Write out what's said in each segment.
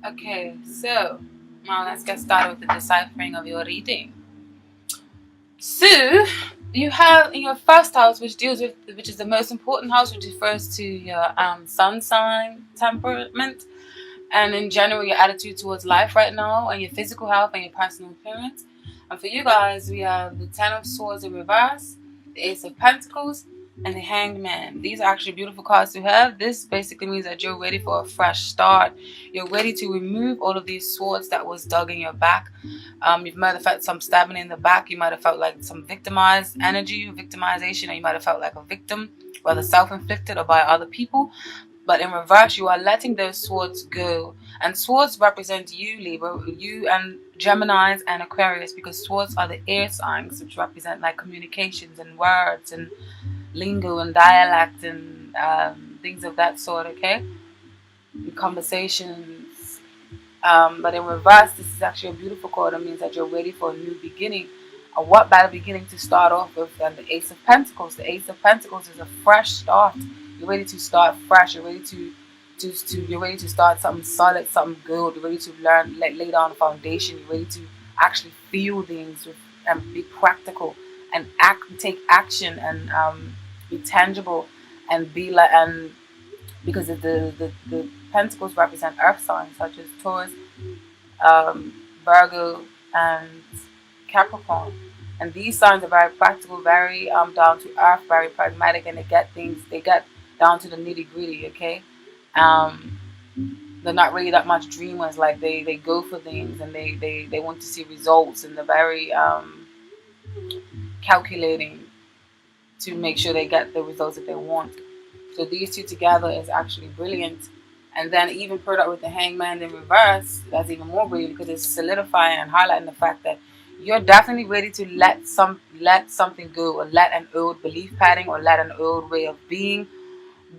Okay, so now let's get started with the deciphering of your reading. So you have in your first house, which is the most important house, which refers to your sun sign temperament, and in general your attitude towards life right now, and your physical health and your personal appearance. And for you guys, we have the Ten of Swords in reverse, the Ace of Pentacles, and the Hanged Man. These are actually beautiful cards to have. This basically means that you're ready for a fresh start. You're ready to remove all of these swords that was dug in your back. You might have felt some stabbing in the back. You might have felt like some victimized energy, victimization, or you might have felt like a victim, whether self-inflicted or by other people. But in reverse, you are letting those swords go. And swords represent you, Libra, you and Geminis and Aquarius, because swords are the air signs, which represent like communications and words and lingo and dialect and things of that sort, okay? And conversations. But in reverse, this is actually a beautiful card. It means that you're ready for a new beginning. And what better beginning to start off with than the Ace of Pentacles? The Ace of Pentacles is a fresh start. You're ready to start fresh. You're ready to you're ready to start something solid, something good. You're ready to learn, lay down a foundation. You're ready to actually feel things and be practical and take action and be tangible and be like because the pentacles represent earth signs such as Taurus, Virgo, and Capricorn. And these signs are very practical, very down to earth, very pragmatic, and they get down to the nitty gritty. Okay, um, they're not really that much dreamers. Like they go for things and they want to see results, and they're very calculating to make sure they get the results that they want. So these two together is actually brilliant. And then even put up with the Hangman in reverse, that's even more brilliant because it's solidifying and highlighting the fact that you're definitely ready to let something go, or let an old belief pattern, or let an old way of being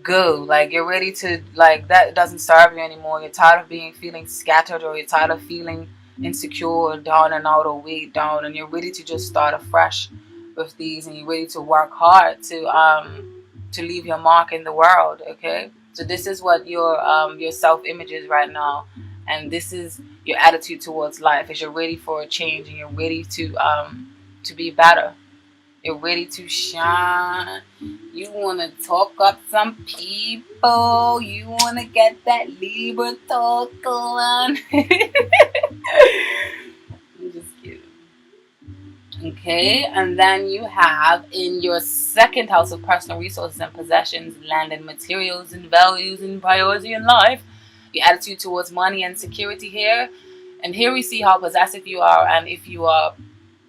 go. Like you're ready to, like, that doesn't serve you anymore. You're tired of feeling scattered, or you're tired of feeling insecure or down and out or weighed down, and you're ready to just start afresh with these, and you're ready to work hard to leave your mark in the world. Okay, so this is what your self-image is right now, and this is your attitude towards life. Is you're ready for a change, and you're ready to be better. You're ready to shine. You want to talk up some people. You want to get that Libra talk on. I'm just kidding. Okay, and then you have in your second house of personal resources and possessions, land and materials and values and priority in life, your attitude towards money and security here. And here we see how possessive you are, and if you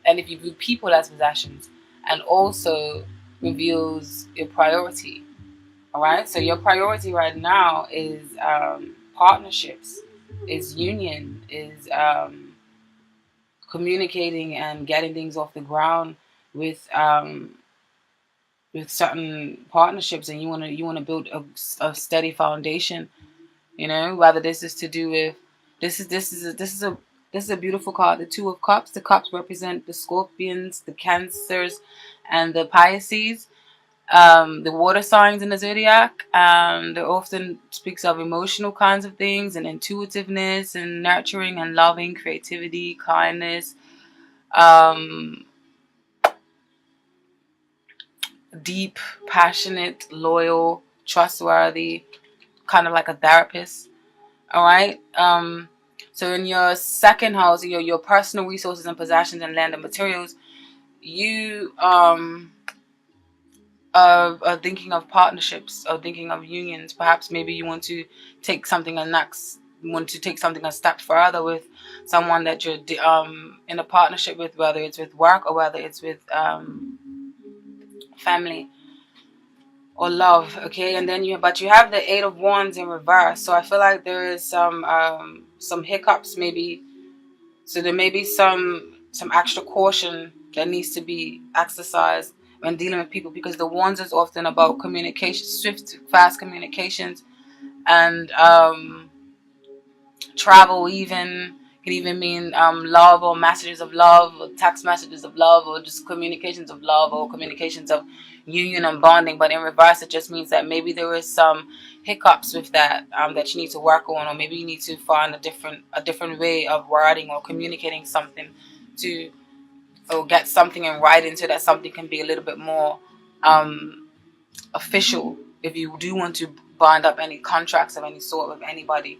view people as possessions, and also reveals your priority. All right, so your priority right now is partnerships, is union, is communicating and getting things off the ground with certain partnerships, and you want to build a steady foundation. You know, whether this is to do with this is a beautiful card, the Two of Cups. The cups represent the Scorpions, the Cancers, and the Pisces, the water signs in the zodiac. It often speaks of emotional kinds of things and intuitiveness and nurturing and loving, creativity, kindness, um, deep, passionate, loyal, trustworthy, kind of like a therapist. All right. So in your second house, your personal resources and possessions and land and materials, you are thinking of partnerships or thinking of unions. Perhaps maybe you want to take something a step further with someone that you're in a partnership with, whether it's with work or whether it's with family or love. Okay, and then you have the Eight of Wands in reverse. So I feel like there is some hiccups maybe. So there may be some extra caution that needs to be exercised when dealing with people, because the Wands is often about communication, swift, fast communications, and travel even, Can even mean love, or messages of love, or text messages of love, or just communications of love, or communications of union and bonding. But in reverse, it just means that maybe there is some hiccups with that that you need to work on, or maybe you need to find a different way of wording or communicating something to, or get something in writing so that something can be a little bit more official if you do want to bind up any contracts of any sort with anybody.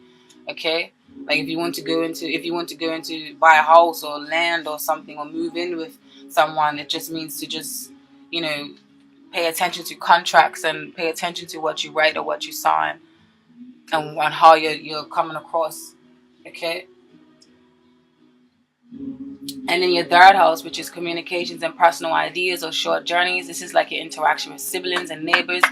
Okay, like if you want to go into buy a house or land or something, or move in with someone, it just means to just, you know, pay attention to contracts and pay attention to what you write or what you sign, and how you're coming across. Okay. And then your third house, which is communications and personal ideas or short journeys, this is like your interaction with siblings and neighbors,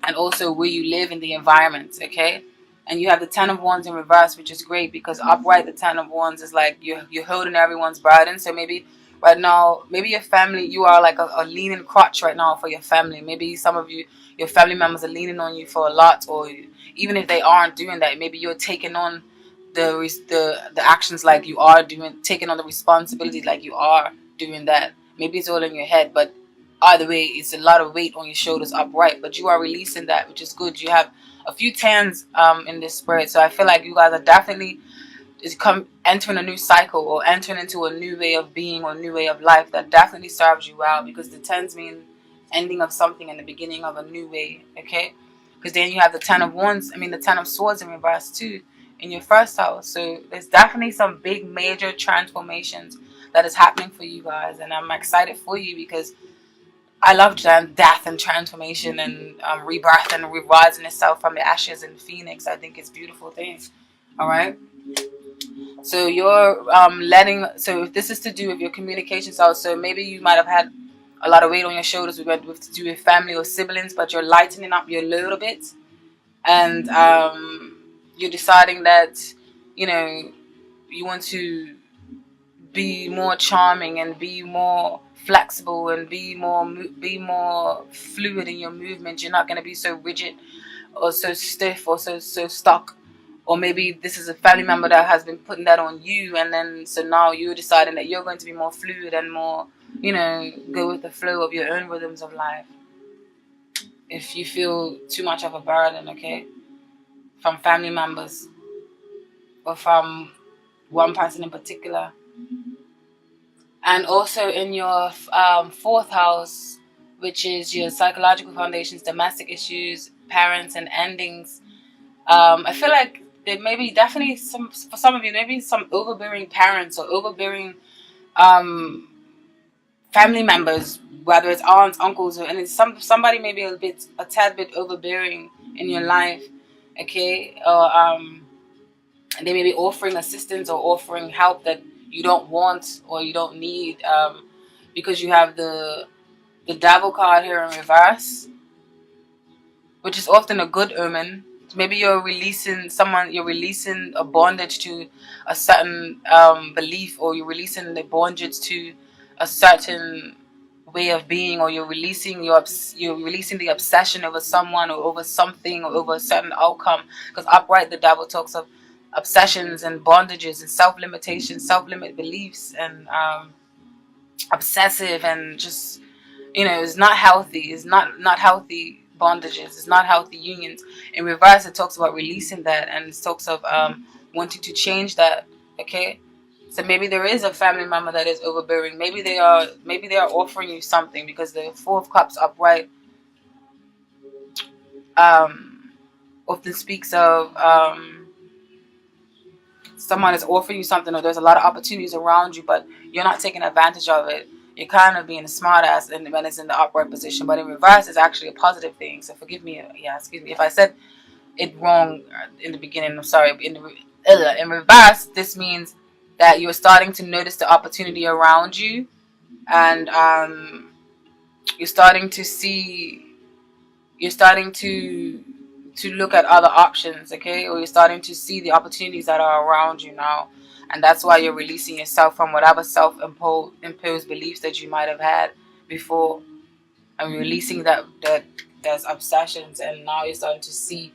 and also where you live in the environment. Okay. And you have the Ten of Wands in reverse, which is great because upright, the Ten of Wands is like you're holding everyone's burden. So maybe right now, maybe your family, you are like a leaning crutch right now for your family. Maybe some of you, your family members are leaning on you for a lot, or even if they aren't doing that, maybe you're taking on the actions like you are doing, taking on the responsibility like you are doing that. Maybe it's all in your head, but either way, it's a lot of weight on your shoulders upright, but you are releasing that, which is good. You have a few tens in this spirit, so I feel like you guys are definitely entering a new cycle, or entering into a new way of being, or a new way of life that definitely serves you well, because the tens mean ending of something and the beginning of a new way. Okay, because then you have the the Ten of Swords in reverse too in your first house. So there's definitely some big major transformations that is happening for you guys, and I'm excited for you because I love death and transformation and rebirth and rerising itself from the ashes and phoenix. I think it's beautiful things. All right. So you're so if this is to do with your communication style, so maybe you might have had a lot of weight on your shoulders with to do with family or siblings, but you're lightening up your load a bit, and you're deciding that, you know, you want to be more charming and be more flexible and be more fluid in your movement. You're not going to be so rigid or so stiff or so stuck. Or maybe this is a family member that has been putting that on you, and then so now you're deciding that you're going to be more fluid and more, you know, go with the flow of your own rhythms of life. If you feel too much of a burden, okay, from family members or from one person in particular. And also in your fourth house, which is your psychological foundations, domestic issues, parents, and endings. I feel like there may be definitely for some of you, maybe some overbearing parents or overbearing family members, whether it's aunts, uncles, and it's somebody maybe a tad bit overbearing in your life, okay, or they may be offering assistance or offering help that you don't want or you don't need, because you have the Devil card here in reverse, which is often a good omen. Maybe you're releasing a bondage to a certain belief, or you're releasing the bondage to a certain way of being, or you're releasing the obsession over someone or over something or over a certain outcome. Because upright, the Devil talks of obsessions and bondages and self-limitation, self-limit beliefs, and obsessive, and just, you know, it's not healthy. It's not healthy bondages. It's not healthy unions. In reverse, it talks about releasing that, and it talks of wanting to change that. Okay, so maybe there is a family member that is overbearing. Maybe they are offering you something, because the Four of Cups upright often speaks of someone is offering you something, or there's a lot of opportunities around you, but you're not taking advantage of it. You're kind of being a smart ass when it's in the upright position, but in reverse is actually a positive thing. So excuse me if I said it wrong in the beginning. I'm sorry. In reverse, this means that you're starting to notice the opportunity around you, and you're starting to look at other options, okay? Or you're starting to see the opportunities that are around you now. And that's why you're releasing yourself from whatever self-imposed beliefs that you might have had before. And releasing that there's obsessions, and now you're starting to see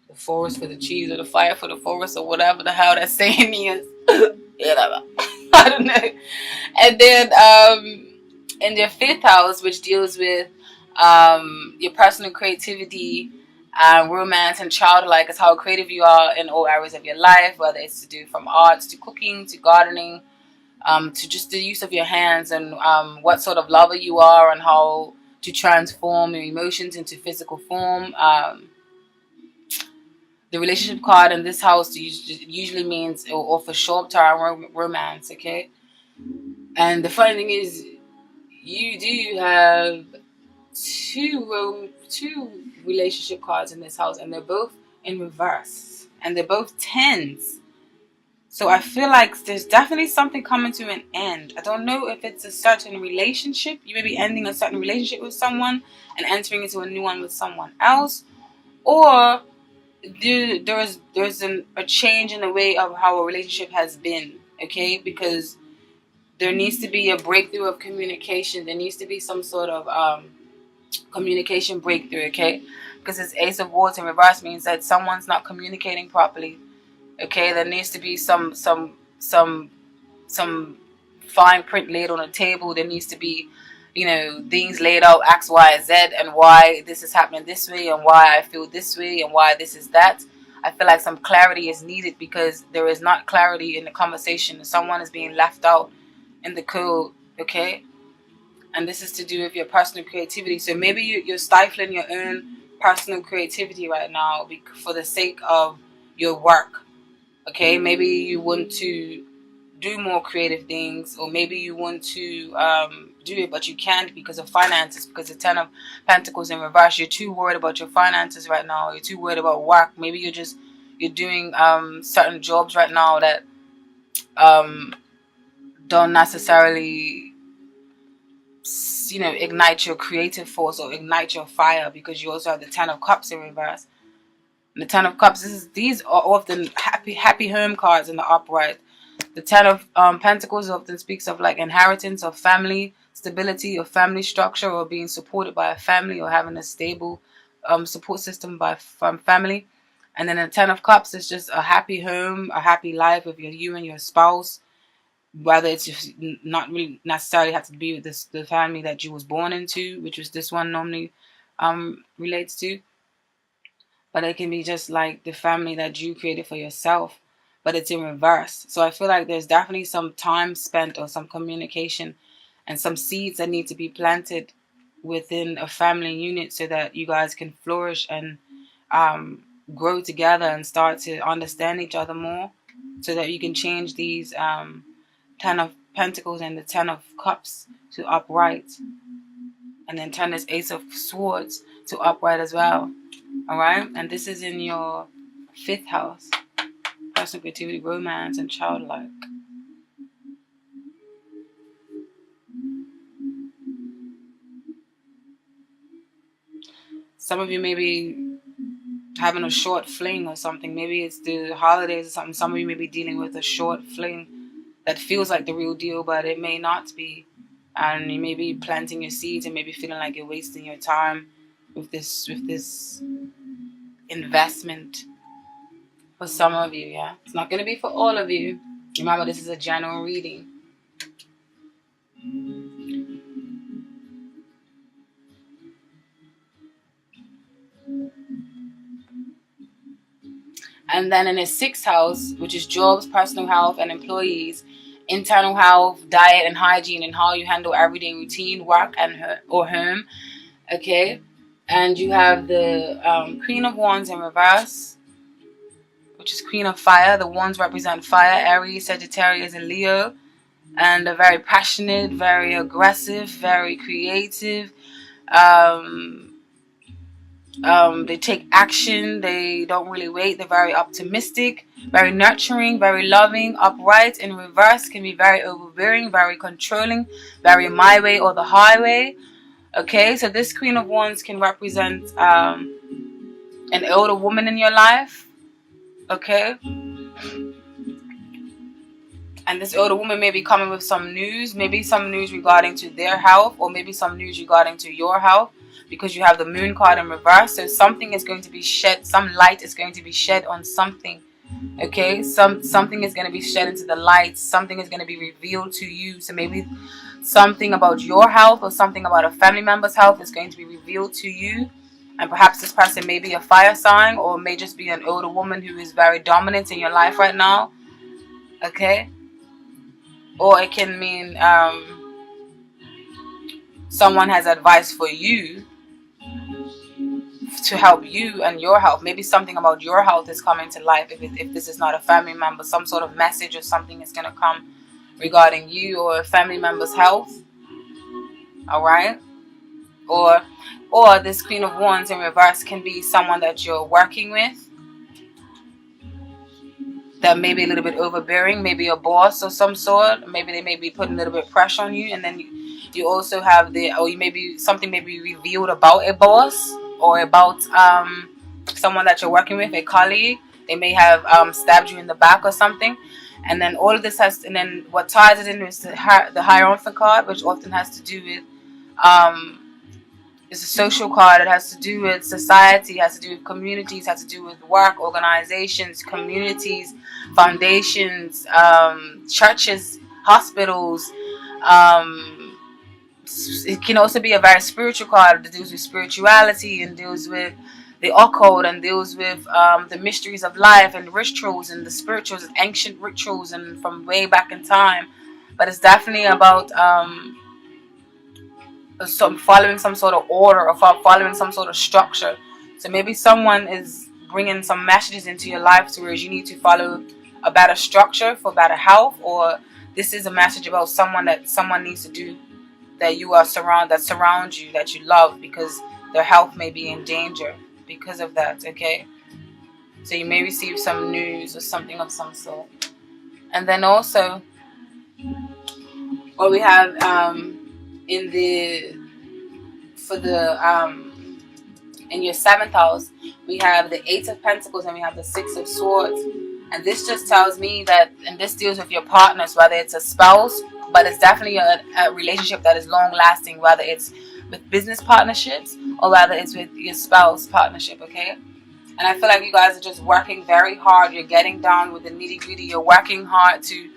the forest for the trees or the fire for the forest or whatever the hell that saying is. I don't know. And then in your fifth house, which deals with your personal creativity, romance, and childlike, is how creative you are in all areas of your life, whether it's to do from arts to cooking to gardening, to just the use of your hands, and what sort of lover you are, and how to transform your emotions into physical form. The relationship card in this house usually means it will offer short-term romance, okay? And the funny thing is, you do have two relationship cards in this house, and they're both in reverse, and they're both tens. So I feel like there's definitely something coming to an end. I don't know if it's a certain relationship. You may be ending a certain relationship with someone and entering into a new one with someone else, or there's a change in the way of how a relationship has been, okay? Because there needs to be a breakthrough of communication. There needs to be some sort of communication breakthrough, okay? Because this Ace of Wands in reverse means that someone's not communicating properly, okay? There needs to be some fine print laid on a table. There needs to be, things laid out, X, Y, Z, and why this is happening this way, and why I feel this way, and why this is that. I feel like some clarity is needed because there is not clarity in the conversation. Someone is being left out in the code, okay? And this is to do with your personal creativity. So maybe you're stifling your own personal creativity right now for the sake of your work, okay? Maybe you want to do more creative things, or maybe you want to do it but you can't because of finances, because the Ten of Pentacles in reverse, you're too worried about your finances right now. You're too worried about work. Maybe you're doing certain jobs right now that don't necessarily ignite your creative force or ignite your fire, because you also have the Ten of Cups in reverse. And the Ten of Cups, these are often happy home cards in the upright. The Ten of Pentacles often speaks of like inheritance of family, stability of family structure, or being supported by a family, or having a stable support system from family. And then the Ten of Cups is just a happy home, a happy life with you and your spouse. Whether it's just not really necessarily have to be with the family that you was born into, which was this one normally relates to. But it can be just like the family that you created for yourself, but it's in reverse. So I feel like there's definitely some time spent or some communication and some seeds that need to be planted within a family unit so that you guys can flourish and grow together and start to understand each other more, so that you can change these Ten of Pentacles and the Ten of Cups to upright, and then turn this Ace of Swords to upright as well. Alright, and this is in your fifth house. Personal creativity, romance, and childlike. Some of you may be having a short fling or something. Maybe it's the holidays or something. Some of you may be dealing with a short fling that feels like the real deal, but it may not be. And you may be planting your seeds and maybe feeling like you're wasting your time with this investment. For some of you, yeah. It's not going to be for all of you. Remember, this is a general reading. And then in his sixth house, which is jobs, personal health, and employees, internal health, diet, and hygiene, and how you handle everyday routine, work, or home. Okay? And you have the Queen of Wands in reverse, which is Queen of Fire. The wands represent fire, Aries, Sagittarius, and Leo. And they're very passionate, very aggressive, very creative. They take action. They don't really wait. They're very optimistic, very nurturing, very loving. Upright in reverse can be very overbearing, very controlling, very my way or the highway. Okay, so this Queen of Wands can represent an older woman in your life. Okay, and this older woman may be coming with some news, maybe some news regarding to their health, or maybe some news regarding to your health. because you have the moon card in reverse. So something is going to be shed, some light is going to be shed on something. Okay, something is going to be shed into the light, something is going to be revealed to you. So maybe something about your health or something about a family member's health is going to be revealed to you. And perhaps this person may be a fire sign, or may just be an older woman who is very dominant in your life right now. Okay, or it can mean someone has advice for you to help you and your health. Maybe something about your health is coming to life. If this is not a family member, some sort of message or something is going to come regarding you or a family member's health. All right, or this Queen of Wands in reverse can be someone that you're working with that may be a little bit overbearing, maybe a boss of some sort. Maybe they may be putting a little bit of pressure on you. And then you also have something may be revealed about a boss or about someone that you're working with, a colleague. They may have stabbed you in the back or something. And then all of this and then what ties it in is the Hierophant card, which often has to do with it's a social card. It has to do with society, has to do with communities, has to do with work, organizations, communities, foundations, churches, hospitals. It can also be a very spiritual card that deals with spirituality and deals with the occult and deals with the mysteries of life and rituals and the spirituals and ancient rituals and from way back in time. But it's definitely about following some sort of order or following some sort of structure. So maybe someone is bringing some messages into your life to where you need to follow a better structure for better health, or this is a message about someone that someone needs to do that you are surround you, that you love, because their health may be in danger because of that. Okay, so you may receive some news or something of some sort. And then also what we have in your 7th house, we have the 8 of Pentacles and we have the 6 of Swords. And this just tells me that, and this deals with your partners, whether it's a spouse, but it's definitely a relationship that is long lasting, whether it's with business partnerships or whether it's with your spouse partnership. Okay, and I feel like you guys are just working very hard. You're getting down with the nitty gritty. You're working hard to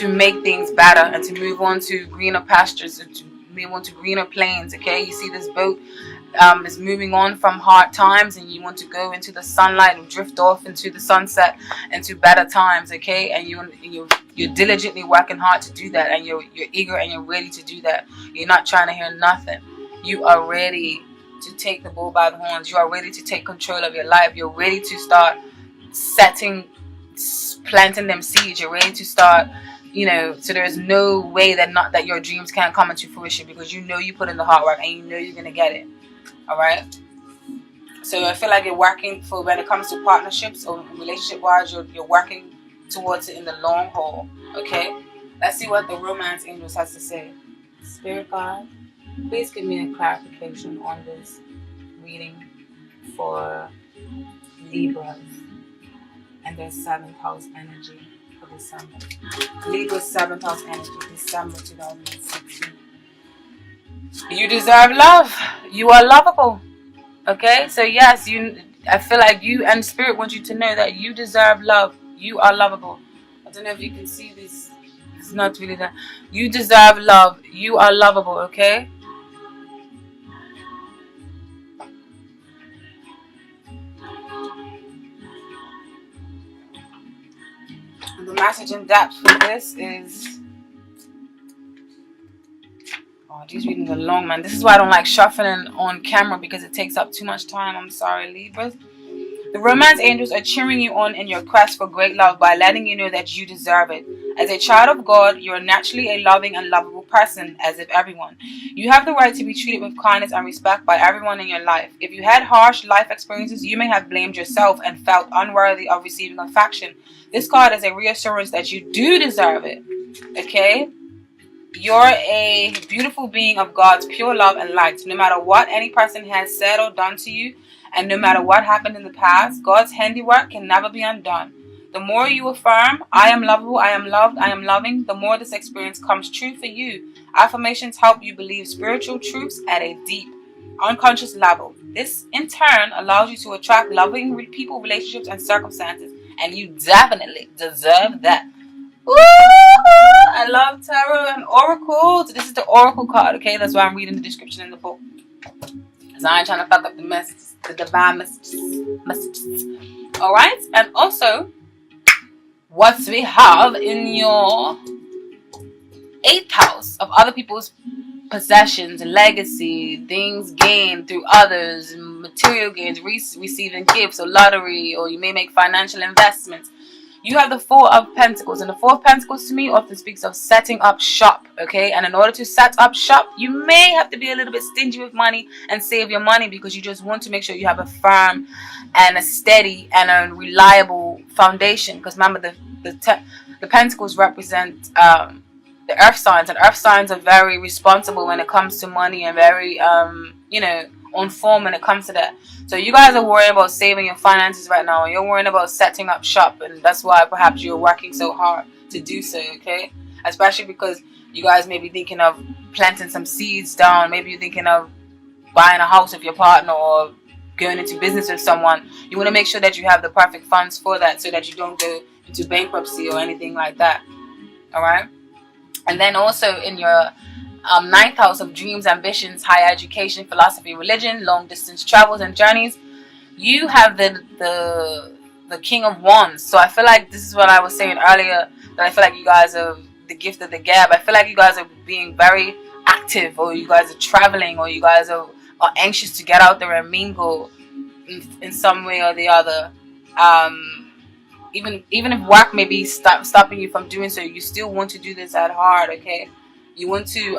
make things better and to move on to greener pastures and to move on to greener plains. Okay, you see this boat is moving on from hard times, and you want to go into the sunlight and drift off into the sunset into better times. Okay, and you're diligently working hard to do that, and you're eager and you're ready to do that. You're not trying to hear nothing. You are ready to take the bull by the horns. You are ready to take control of your life. You're ready to start planting them seeds. You're ready to start, so there's no way that your dreams can't come into fruition, because you put in the hard work and you know you're gonna get it. All right, so I feel like you're working for, when it comes to partnerships or relationship wise, you're working towards it in the long haul. Okay, let's see what the Romance Angels has to say. Spirit guide, please give me a clarification on this reading for Libras and their 7th house energy for December. Libra's 7th house energy, December 2016. You deserve love. You are lovable. Okay, so yes, I feel like you and Spirit want you to know that you deserve love. You are lovable. I don't know if you can see this. It's not really that. You deserve love. You are lovable. Okay. And the message in depth for this is. Oh, these readings are long, man. This is why I don't like shuffling on camera, because it takes up too much time. I'm sorry, Libras. The Romance Angels are cheering you on in your quest for great love by letting you know that you deserve it. As a child of God, you are naturally a loving and lovable person, as if everyone. You have the right to be treated with kindness and respect by everyone in your life. If you had harsh life experiences, you may have blamed yourself and felt unworthy of receiving affection. This card is a reassurance that you do deserve it. Okay? You're a beautiful being of God's pure love and light. No matter what any person has said or done to you, and no matter what happened in the past, God's handiwork can never be undone. The more you affirm, I am lovable, I am loved, I am loving, the more this experience comes true for you. Affirmations help you believe spiritual truths at a deep, unconscious level. This, in turn, allows you to attract loving people, relationships, and circumstances. And you definitely deserve that. Ooh, I love tarot and oracles. This is the oracle card, okay? That's why I'm reading the description in the book. Because I ain't trying to fuck up the messages, the divine messages. Alright? And also, what we have in your 8th house of other people's possessions, legacy, things gained through others, material gains, receiving gifts or lottery, or you may make financial investments. You have the 4 of Pentacles, and the 4 of Pentacles to me often speaks of setting up shop, okay? And in order to set up shop, you may have to be a little bit stingy with money and save your money, because you just want to make sure you have a firm and a steady and a reliable foundation. Because remember, the Pentacles represent the earth signs, and earth signs are very responsible when it comes to money, and very on form when it comes to that. So you guys are worrying about saving your finances right now, and you're worrying about setting up shop, and that's why perhaps you're working so hard to do so, okay? Especially because you guys may be thinking of planting some seeds down. Maybe you're thinking of buying a house with your partner, or going into business with someone. You want to make sure that you have the perfect funds for that, so that you don't go into bankruptcy or anything like that. All right? And then also in your 9th house of dreams, ambitions, higher education, philosophy, religion, long distance travels and journeys, you have the King of Wands. So I feel like this is what I was saying earlier, that I feel like you guys are the gift of the gab. I feel like you guys are being very active, or you guys are traveling, or you guys are anxious to get out there and mingle in some way or the other. Even if work may be stopping you from doing so, you still want to do this at heart, okay? You want to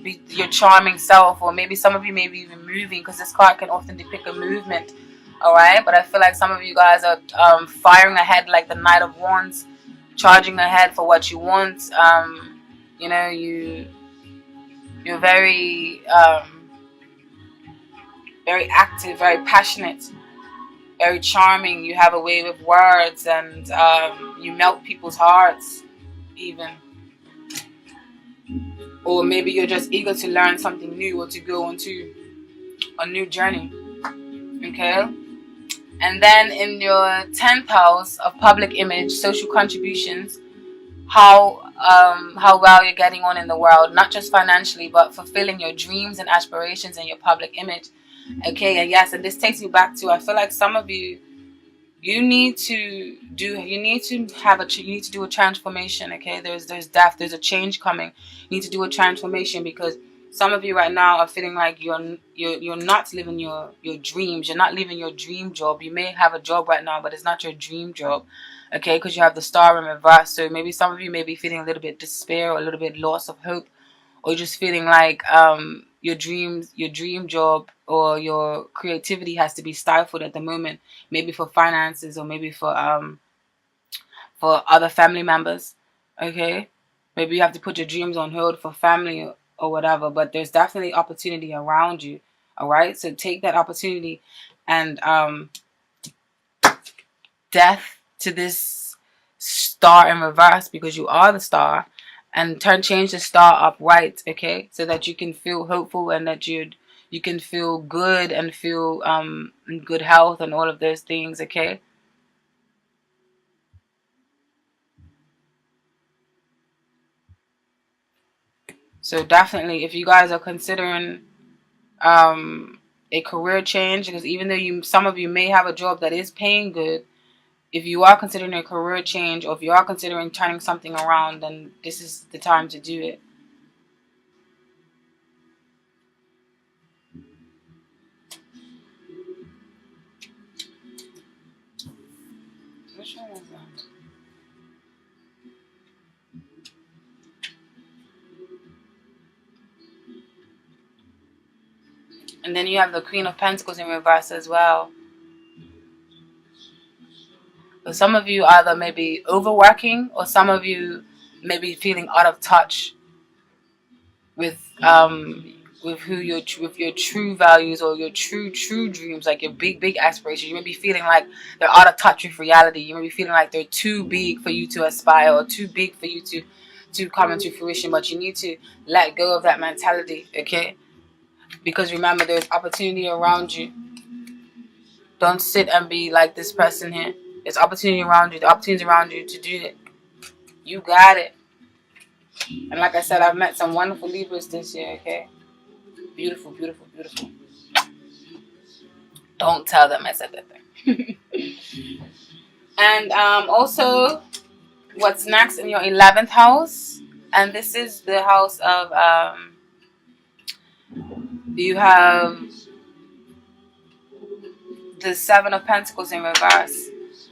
be your charming self, or maybe some of you may be even moving, because this card can often depict a movement, all right? But I feel like some of you guys are firing ahead like the Knight of Wands, charging ahead for what you want. You're very very active, very passionate, very charming. You have a way with words, and you melt people's hearts even. Or maybe you're just eager to learn something new, or to go into a new journey, okay? And then in your 10th house of public image, social contributions, how well you're getting on in the world, not just financially, but fulfilling your dreams and aspirations and your public image, okay? And yes, and this takes me back to, I feel like some of you, you need to do a transformation, okay? There's death, there's a change coming. You need to do a transformation, because some of you right now are feeling like you're not living your dreams. You're not living your dream job. You may have a job right now, but it's not your dream job, okay? Because you have the Star in reverse. So maybe some of you may be feeling a little bit despair, or a little bit loss of hope, or just feeling like your dream job, or your creativity has to be stifled at the moment, maybe for finances, or maybe for other family members, okay? Maybe you have to put your dreams on hold for family, or whatever, but there's definitely opportunity around you, all right? So take that opportunity, and death to this Star in reverse, because you are the Star, and change the Star upright, okay? So that you can feel hopeful, and that you can feel good, and feel in good health, and all of those things, okay? So definitely, if you guys are considering a career change, because even though some of you may have a job that is paying good, if you are considering a career change, or if you are considering turning something around, then this is the time to do it. Which one was that? And then you have the Queen of Pentacles in reverse as well. So some of you either may be overworking, or some of you may be feeling out of touch with with with your true values or your true dreams, like your big aspirations. You may be feeling like they're out of touch with reality. You may be feeling like they're too big for you to aspire, or too big for you to come into fruition. But you need to let go of that mentality, okay? Because remember, there's opportunity around you. Don't sit and be like this person here. There's opportunity around you. The opportunities around you to do it. You got it. And like I said, I've met some wonderful Libras this year, okay? Beautiful, beautiful, beautiful. Don't tell them I said that thing. And also, what's next in your 11th house? And this is the house of, you have the Seven of Pentacles in reverse.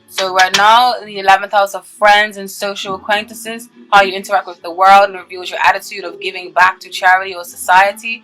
So right now, in the 11th house of friends and social acquaintances, how you interact with the world and reveals your attitude of giving back to charity or society.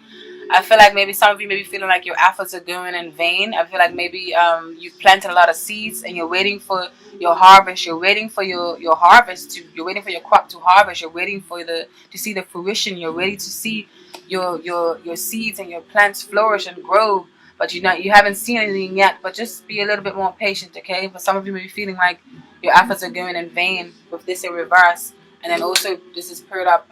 I feel like maybe some of you may be feeling like your efforts are going in vain. I feel like maybe you've planted a lot of seeds and you're waiting for your harvest. You're waiting for your harvest you're waiting for your crop to harvest. You're waiting for to see the fruition. You're ready to see your seeds and your plants flourish and grow. But you haven't seen anything yet. But just be a little bit more patient, okay? But some of you may be feeling like your efforts are going in vain with this in reverse. And then also, this is paired up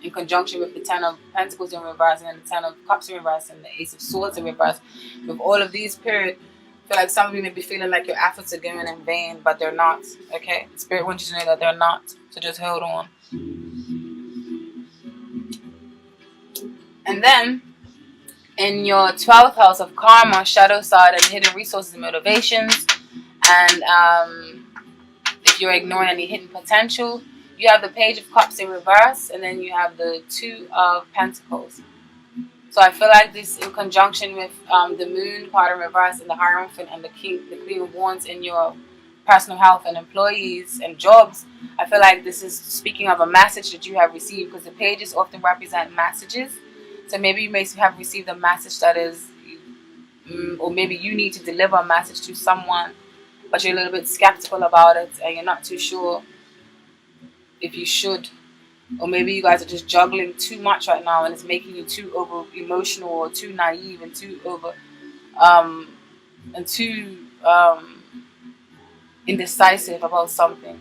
in conjunction with the Ten of Pentacles in reverse, and then the Ten of Cups in reverse, and the Ace of Swords in reverse. With all of these paired, I feel like some of you may be feeling like your efforts are going in vain, but they're not, okay? Spirit wants you to know that they're not, so just hold on. And then, in your 12th house of Karma, Shadow Side, and Hidden Resources and Motivations, and if you're ignoring any hidden potential, you have the Page of Cups in reverse, and then you have the Two of Pentacles. So I feel like this, in conjunction with the Moon card in reverse, and the Hierophant, and the Queen of Wands in your personal health and employees and jobs, I feel like this is speaking of a message that you have received, because the pages often represent messages. So maybe you may have received a message that is, or maybe you need to deliver a message to someone, but you're a little bit skeptical about it, and you're not too sure if you should. Or maybe you guys are just juggling too much right now, and it's making you too over emotional, or too naive, and too over indecisive about something.